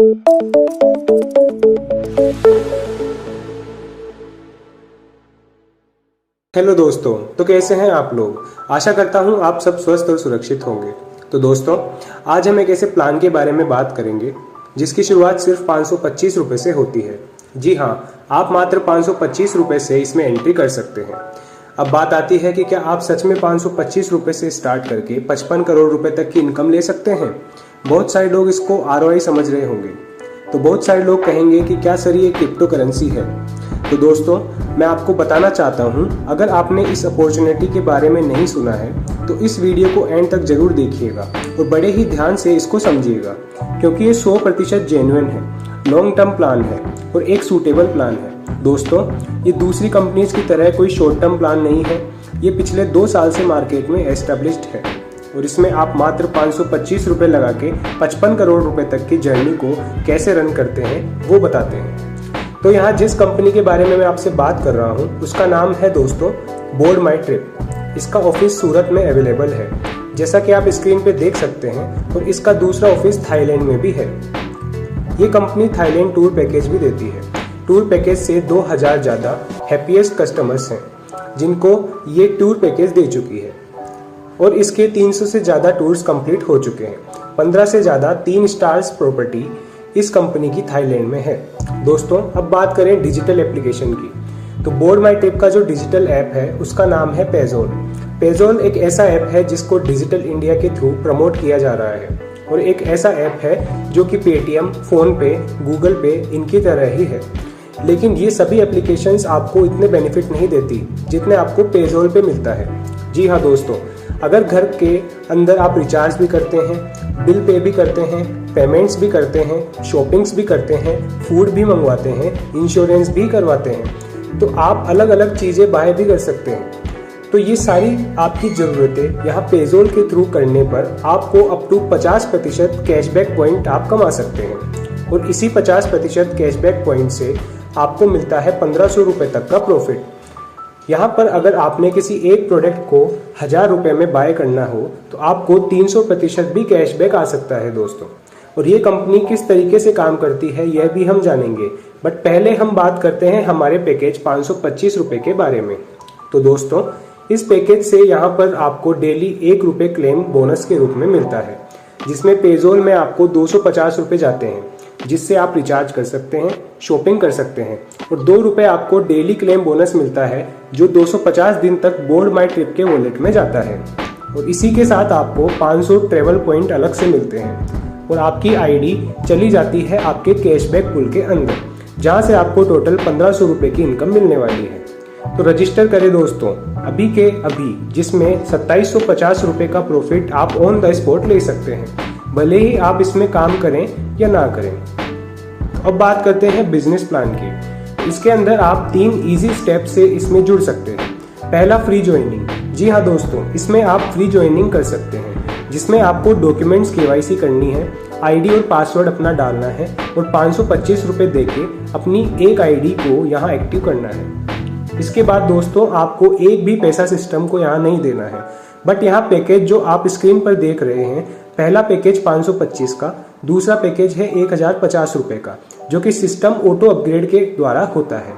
Hello दोस्तों, तो कैसे हैं आप लोग। आशा करता हूं आप सब स्वस्थ और सुरक्षित होंगे। तो दोस्तों, आज हम एक ऐसे प्लान के बारे में बात करेंगे जिसकी शुरुआत सिर्फ 525 रुपये से होती है। जी हाँ, आप मात्र 525 रुपये से इसमें एंट्री कर सकते हैं। अब बात आती है कि क्या आप सच में 525 रुपये से स्टार्ट करके 55 करोड़ रुपए तक की इनकम ले सकते हैं। बहुत सारे लोग इसको ROI समझ रहे होंगे। तो बहुत सारे लोग कहेंगे कि क्या सर ये क्रिप्टो करेंसी है। तो दोस्तों, मैं आपको बताना चाहता हूं, अगर आपने इस अपॉर्चुनिटी के बारे में नहीं सुना है तो इस वीडियो को एंड तक जरूर देखिएगा और बड़े ही ध्यान से इसको समझिएगा, क्योंकि ये 100% जेन्युइन है, लॉन्ग टर्म प्लान है और एक सूटेबल प्लान है। दोस्तों, ये दूसरी कंपनीज की तरह कोई शॉर्ट टर्म प्लान नहीं है। ये पिछले 2 साल से मार्केट में एस्टेब्लिश्ड है और इसमें आप मात्र 525 रुपये लगा के 55 करोड़ रुपए तक की जर्नी को कैसे रन करते हैं वो बताते हैं। तो यहाँ जिस कंपनी के बारे में मैं आपसे बात कर रहा हूँ उसका नाम है दोस्तों बोर्ड माई ट्रिप। इसका ऑफिस सूरत में अवेलेबल है, जैसा कि आप स्क्रीन पे देख सकते हैं, और इसका दूसरा ऑफिस थाईलैंड में भी है। ये कंपनी थाईलैंड टूर पैकेज भी देती है। टूर पैकेज से 2000 ज़्यादा हैप्पीएस्ट कस्टमर्स हैं जिनको ये टूर पैकेज दे चुकी है और इसके 300 से ज़्यादा टूर्स कंप्लीट हो चुके हैं। 15 से ज़्यादा 3 स्टार्स प्रॉपर्टी इस कंपनी की थाईलैंड में है। दोस्तों, अब बात करें डिजिटल एप्लीकेशन की, तो बोर्ड माई ट्रिप का जो डिजिटल ऐप है उसका नाम है पेजोल। पेजोल एक ऐसा ऐप है जिसको डिजिटल इंडिया के थ्रू प्रमोट किया जा रहा है और एक ऐसा ऐप है जो कि पेटीएम, फोन पे, गूगल पे इनकी तरह ही है। लेकिन ये सभी एप्लीकेशंस आपको इतने बेनिफिट नहीं देती जितने आपको पेजोल पे मिलता है। जी हाँ दोस्तों, अगर घर के अंदर आप रिचार्ज भी करते हैं, बिल पे भी करते हैं, पेमेंट्स भी करते हैं, शॉपिंग्स भी करते हैं, फूड भी मंगवाते हैं, इंश्योरेंस भी करवाते हैं, तो आप अलग अलग चीज़ें बाय भी कर सकते हैं। तो ये सारी आपकी ज़रूरतें यहाँ पेजोल के थ्रू करने पर आपको अप टू 50% कैशबैक पॉइंट आप कमा सकते हैं और इसी 50% कैशबैक पॉइंट से आपको मिलता है 1500 रुपये तक का प्रॉफिट। यहाँ पर अगर आपने किसी एक प्रोडक्ट को 1000 रुपये में बाय करना हो तो आपको 300% भी कैशबैक आ सकता है दोस्तों। और ये कंपनी किस तरीके से काम करती है यह भी हम जानेंगे, बट पहले हम बात करते हैं हमारे पैकेज 525 रुपये के बारे में। तो दोस्तों, इस पैकेज से यहाँ पर आपको डेली 1 रुपये क्लेम बोनस के रूप में मिलता है, जिसमें पेजोल में आपको 250 रुपये जाते हैं, जिससे आप रिचार्ज कर सकते हैं, शॉपिंग कर सकते हैं, और 2 रुपये आपको डेली क्लेम बोनस मिलता है जो 250 दिन तक बोर्ड माई ट्रिप के वॉलेट में जाता है। और इसी के साथ आपको 500 ट्रेवल पॉइंट अलग से मिलते हैं और आपकी ID चली जाती है आपके कैशबैक पूल के अंदर, जहां से आपको टोटल 1500 रुपये की इनकम मिलने वाली है। तो रजिस्टर करें दोस्तों अभी के अभी, जिसमें 2750 रुपये का प्रॉफिट आप ऑन द स्पॉट ले सकते हैं, भले ही आप इसमें काम करें या ना करें। अब बात करते हैं बिजनेस प्लान की। इसके अंदर आप 3 इजी स्टेप से इसमें जुड़ सकते हैं। पहला, फ्री ज्वाइनिंग। जी हाँ दोस्तों, इसमें आप फ्री ज्वाइनिंग कर सकते हैं, जिसमें आपको डॉक्यूमेंट्स KYC करनी है, ID और पासवर्ड अपना डालना है और 525 रुपये देके अपनी एक ID को यहाँ एक्टिव करना है। इसके बाद दोस्तों आपको एक भी पैसा सिस्टम को यहाँ नहीं देना है। बट यहाँ पैकेज जो आप स्क्रीन पर देख रहे हैं, पहला पैकेज 525 का, दूसरा पैकेज है 1050 रुपये का, जो कि सिस्टम ऑटो अपग्रेड के द्वारा होता है।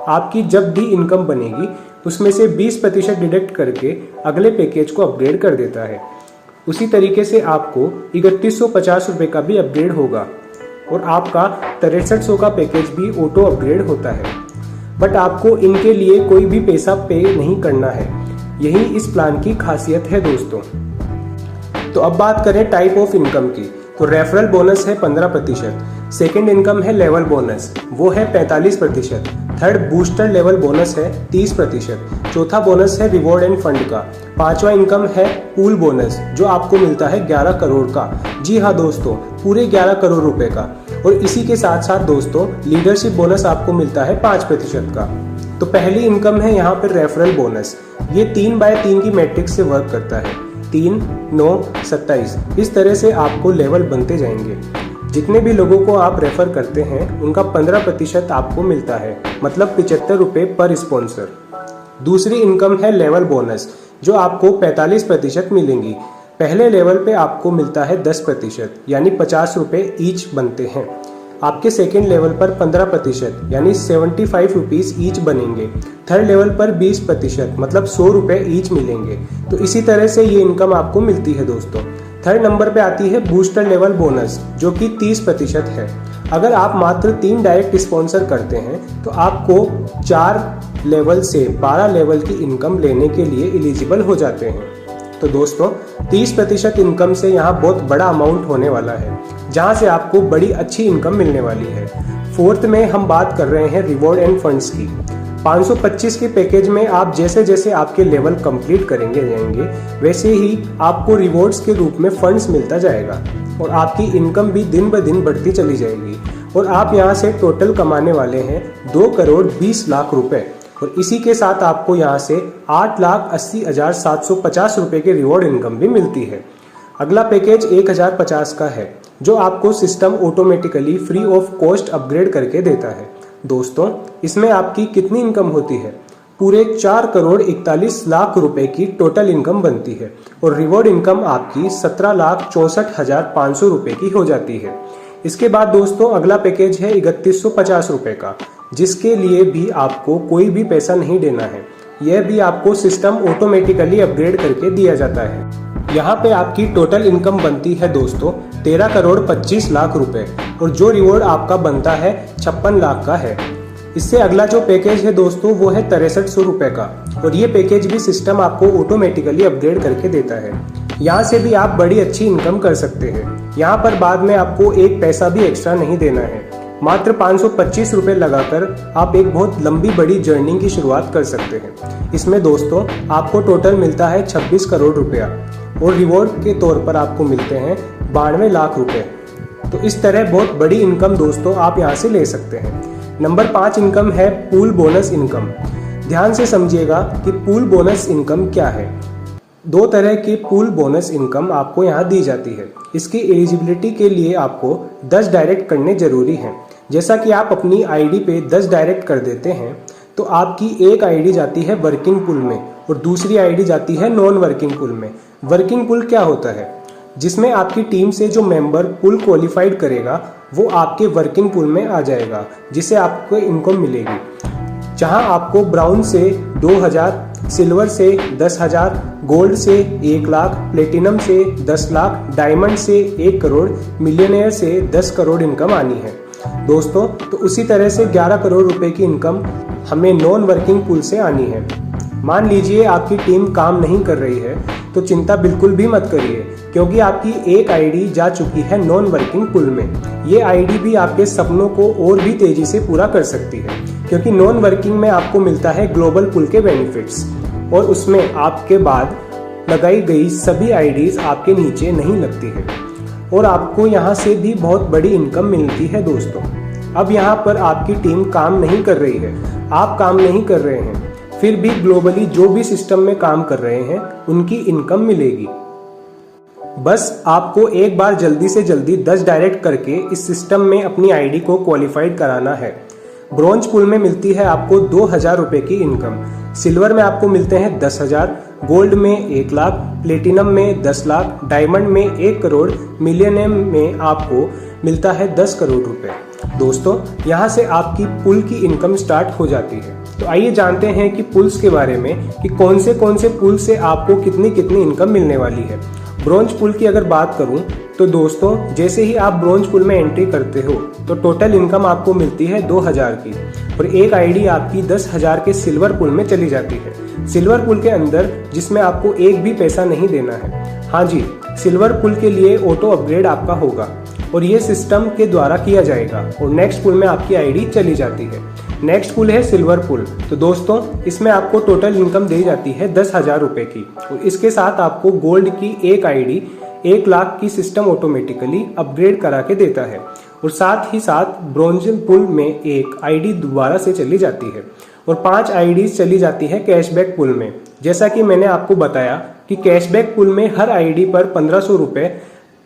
आपकी जब भी इनकम बनेगी उसमें से 20% डिडक्ट करके अगले पैकेज को अपग्रेड कर देता है। उसी तरीके से आपको 3150 रुपये का भी अपग्रेड होगा और आपका 6300 का पैकेज भी ऑटो अपग्रेड होता है। बट आपको इनके लिए कोई भी पैसा पे नहीं करना है, यही इस प्लान की खासियत है दोस्तों। तो अब बात करें टाइप ऑफ इनकम की, तो रेफरल बोनस है 15%, सेकेंड इनकम है लेवल बोनस, वो है 45%, थर्ड बूस्टर लेवल बोनस है 30%, चौथा बोनस है रिवॉर्ड एंड फंड का, पांचवा इनकम है पूल बोनस जो आपको मिलता है 11 करोड़ का। जी हाँ दोस्तों, पूरे 11 करोड़ रुपए का। और इसी के साथ साथ दोस्तों लीडरशिप बोनस आपको मिलता है 5% का। तो पहली इनकम है यहाँ पर रेफरल बोनस। ये 3x3 की मैट्रिक्स से वर्क करता है, 3, 9, 27। इस तरह से आपको लेवल बनते जाएंगे। जितने भी लोगों को आप रेफर करते हैं उनका 15% आपको मिलता है, मतलब 75 रुपये पर स्पॉन्सर। दूसरी इनकम है लेवल बोनस जो आपको 45% मिलेंगी। पहले लेवल पे आपको मिलता है 10%, यानी 50 रुपये ईच बनते हैं। आपके सेकेंड लेवल पर 15% यानी 75 रुपीज़ ईच बनेंगे। थर्ड लेवल पर 20% मतलब 100 रुपये ईच मिलेंगे। तो इसी तरह से ये इनकम आपको मिलती है दोस्तों। थर्ड नंबर पे आती है बूस्टर लेवल बोनस, जो कि 30% है। अगर आप मात्र 3 डायरेक्ट स्पॉन्सर करते हैं तो आपको 4 लेवल से 12 लेवल की इनकम लेने के लिए एलिजिबल हो जाते हैं। तो दोस्तों 30% इनकम से यहाँ बहुत बड़ा अमाउंट होने वाला है, जहाँ से आपको बड़ी अच्छी इनकम मिलने वाली है। फोर्थ में हम बात कर रहे हैं रिवॉर्ड एंड फंड्स की। 525 के पैकेज में आप जैसे जैसे आपके लेवल कंप्लीट करेंगे जाएंगे, वैसे ही आपको रिवॉर्ड्स के रूप में फंड्स मिलता जाएगा और आपकी इनकम भी दिन ब दिन बढ़ती चली जाएगी। और आप यहाँ से टोटल कमाने वाले हैं 2,20,00,000 रुपए। और इसी के साथ आपको यहाँ से 8,80,750 रुपए के रिवॉर्ड इनकम भी मिलती है। अगला पैकेज 1,050 का है, जो आपको system automatically free of cost upgrade करके देता है। दोस्तों इसमें आपकी कितनी इनकम होती है? पूरे 4,41,00,000 रुपए की टोटल इनकम बनती है और रिवॉर्ड इनकम आपकी 17,64,500 रुपए की हो जाती है। इसके बाद दोस्तों अगला पैकेज है 3,150 रुपए का, जिसके लिए भी आपको कोई भी पैसा नहीं देना है। यह भी आपको सिस्टम ऑटोमेटिकली अपग्रेड करके दिया जाता है। यहाँ पे आपकी टोटल इनकम बनती है दोस्तों 13,25,00,000 रुपए और जो रिवॉर्ड आपका बनता है 56 लाख का है। इससे अगला जो पैकेज है दोस्तों वो है 6300 रुपए का और ये पैकेज भी सिस्टम आपको ऑटोमेटिकली अपग्रेड करके देता है। यहाँ से भी आप बड़ी अच्छी इनकम कर सकते हैं। यहाँ पर बाद में आपको एक पैसा भी एक्स्ट्रा नहीं देना है। मात्र 525 रुपए लगाकर आप एक बहुत लंबी बड़ी जर्नी की शुरुआत कर सकते हैं। इसमें दोस्तों आपको टोटल मिलता है 26 करोड़ रुपया और रिवॉर्ड के तौर पर आपको मिलते हैं 92 लाख रुपए। तो इस तरह बहुत बड़ी इनकम दोस्तों आप यहाँ से ले सकते हैं। नंबर 5 इनकम है पूल बोनस इनकम। ध्यान से समझिएगा कि पूल बोनस इनकम क्या है। 2 तरह की पूल बोनस इनकम आपको यहाँ दी जाती है। इसकी एलिजिबिलिटी के लिए आपको 10 डायरेक्ट करने जरूरी हैं। जैसा कि आप अपनी आईडी पे 10 डायरेक्ट कर देते हैं तो आपकी एक आईडी जाती है वर्किंग पूल में और दूसरी आईडी जाती है नॉन वर्किंग पूल में। वर्किंग पूल क्या होता है? जिसमें आपकी टीम से जो मेंबर पूल क्वालिफाइड करेगा वो आपके वर्किंग पूल में आ जाएगा, जिससे आपको इनकम मिलेगी। जहां आपको ब्राउन से 2,000, सिल्वर से 10,000, गोल्ड से 1 लाख, प्लेटिनम से 10 लाख, डायमंड से 1 करोड़, मिलियनेयर से 10 करोड़ इनकम आनी है दोस्तों। तो उसी तरह से 11 करोड़ रुपए की इनकम हमें नॉन वर्किंग पूल से आनी है। मान लीजिए आपकी टीम काम नहीं कर रही है तो चिंता बिल्कुल भी मत करिए, क्योंकि आपकी एक आईडी जा चुकी है नॉन वर्किंग पूल में। ये आईडी भी आपके सपनों को और भी तेजी से पूरा कर सकती है, क्योंकि नॉन वर्किंग में आपको मिलता है ग्लोबल पूल के बेनिफिट्स और उसमें आपके बाद लगाई गई सभी आईडीज आपके नीचे नहीं लगती है और आपको यहाँ से भी बहुत बड़ी इनकम मिलती है दोस्तों। अब यहाँ पर आपकी टीम काम नहीं कर रही है, आप काम नहीं कर रहे हैं, फिर भी ग्लोबली जो भी सिस्टम में काम कर रहे हैं उनकी इनकम मिलेगी। बस आपको एक बार जल्दी से जल्दी 10 डायरेक्ट करके इस सिस्टम में अपनी आईडी को क्वालिफाइड कराना है। ब्रॉन्ज पूल में मिलती है आपको 2,000 रुपए की इनकम, सिल्वर में आपको मिलते हैं 10,000, गोल्ड में 1 लाख, प्लेटिनम में 10 लाख, डायमंड में 1 करोड़, मिलियनियम में आपको मिलता है 10 करोड़ रुपए। दोस्तों यहाँ से आपकी पुल की इनकम स्टार्ट हो जाती है। तो आइए जानते हैं कि पुल्स के बारे में, कि कौन से पुल से आपको कितनी कितनी इनकम मिलने वाली है। ब्रॉन्ज पुल की अगर बात करूं तो दोस्तों जैसे ही आप ब्रॉन्ज पुल में एंट्री करते हो तो टोटल इनकम आपको मिलती है 2,000 की और एक आईडी आपकी 10,000 के सिल्वर पुल में चली जाती है। सिल्वर पुल के अंदर जिसमें आपको एक भी पैसा नहीं देना है। हाँ जी, सिल्वर पुल के लिए ऑटो अपग्रेड आपका होगा और ये सिस्टम के द्वारा किया जाएगा और नेक्स्ट पुल में आपकी आईडी चली जाती है। नेक्स्ट पुल है सिल्वर पुल। तो दोस्तों इसमें आपको टोटल इनकम दी जाती है 10,000 रुपए की और इसके साथ आपको गोल्ड की एक आईडी 1 लाख की सिस्टम ऑटोमेटिकली अपग्रेड करा के देता है और साथ ही साथ ब्रॉन्ज पुल में एक आईडी दोबारा से चली जाती है और 5 आईडीज चली जाती है कैशबैक पुल में। जैसा कि मैंने आपको बताया कि कैशबैक पुल में हर आईडी पर 1,500 रुपए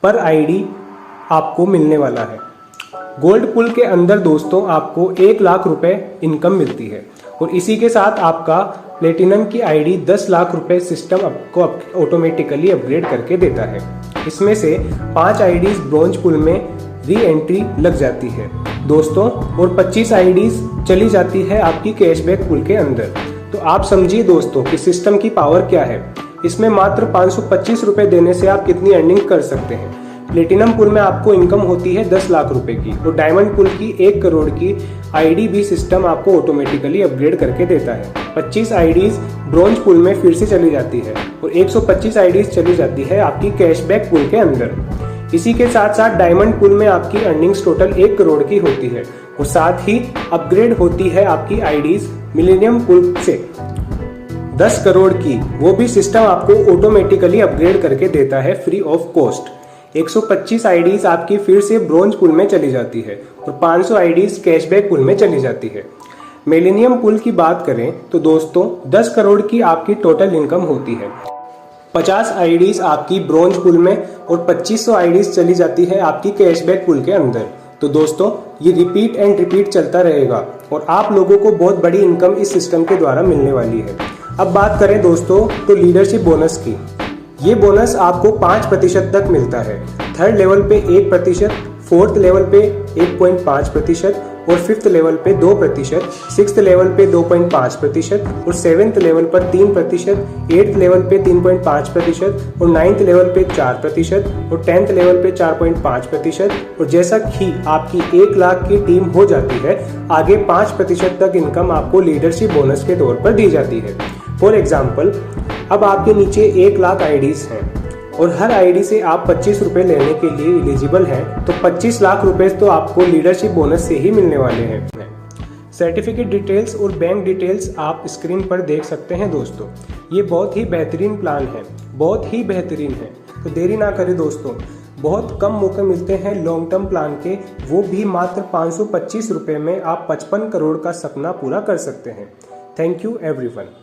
पर आईडी आपको मिलने वाला है। गोल्ड पुल के अंदर दोस्तों आपको 1 लाख रुपए इनकम मिलती है और इसी के साथ आपका प्लेटिनम की आईडी 10 लाख रुपए सिस्टम आपको ऑटोमेटिकली अपग्रेड करके देता है। इसमें से 5 आईडीज ब्रॉन्ज पुल में री एंट्री लग जाती है। दोस्तों, और 25 आईडीज चली जाती है आपकी कैशबैक पूल के अंदर। तो आप समझिए दोस्तों कि सिस्टम की पावर क्या है। इसमें मात्र 525 रुपए देने से आप कितनी अर्निंग कर सकते हैं। प्लेटिनम पूल में आपको इनकम होती है 10 लाख रुपए की, और डायमंड पूल की 1 करोड़ की आईडी भी सिस्टम आपको ऑटोमेटिकली अपग्रेड करके देता है। 25 आईडीज ब्रॉन्ज पूल में फिर से चली जाती है, और 125 आईडीज चली जाती है आपकी कैशबैक पूल के अंदर। इसी के साथ साथ डायमंड पूल में आपकी अर्निंग्स टोटल 1 करोड़ की होती है, और साथ ही अपग्रेड होती है आपकी आईडीज मिलेनियम पूल से 10 करोड़ की, वो भी सिस्टम आपको ऑटोमेटिकली अपग्रेड करके देता है फ्री ऑफ कॉस्ट। 125 आईडीज आपकी फिर से ब्रॉन्ज पूल में चली जाती है, और 500 आईडीज कैशबैक पूल में चली जाती है। मिलेनियम पूल की बात करें तो दोस्तों 10 करोड़ की आपकी टोटल इनकम होती है। 50 आईडीज आपकी ब्रॉन्ज पूल में और 2500 आईडीज चली जाती है आपकी कैशबैक पूल के अंदर। तो दोस्तों, ये रिपीट एंड रिपीट चलता रहेगा, और आप लोगों को बहुत बड़ी इनकम इस सिस्टम के द्वारा मिलने वाली है। अब बात करें दोस्तों तो लीडरशिप बोनस की। ये बोनस आपको 5% तक मिलता है। थर्ड लेवल पे 1%, फोर्थ लेवल पे 1.5% और फिफ्थ लेवल पे 2%, सिक्स्थ लेवल पे 2.5% और सेवेंथ लेवल पर 3%, एट्थ लेवल पे 3.5% और नाइन्थ लेवल पे 4% और 10th लेवल पे 4.5%। और जैसा कि आपकी 1 लाख की टीम हो जाती है, आगे 5% तक इनकम आपको लीडरशिप बोनस के तौर पर दी जाती है। फॉर एग्जाम्पल, अब आपके नीचे 1 लाख आईडीज हैं, और हर आईडी से आप 25 रुपए लेने के लिए एलिजिबल हैं, तो 25 लाख रुपए तो आपको लीडरशिप बोनस से ही मिलने वाले हैं। सर्टिफिकेट डिटेल्स और बैंक डिटेल्स आप स्क्रीन पर देख सकते हैं दोस्तों। ये बहुत ही बेहतरीन प्लान है, बहुत ही बेहतरीन है। तो देरी ना करें दोस्तों, बहुत कम मौके मिलते हैं लॉन्ग टर्म प्लान के, वो भी मात्र 525 रुपए में आप 55 करोड़ का सपना पूरा कर सकते हैं। Thank you everyone.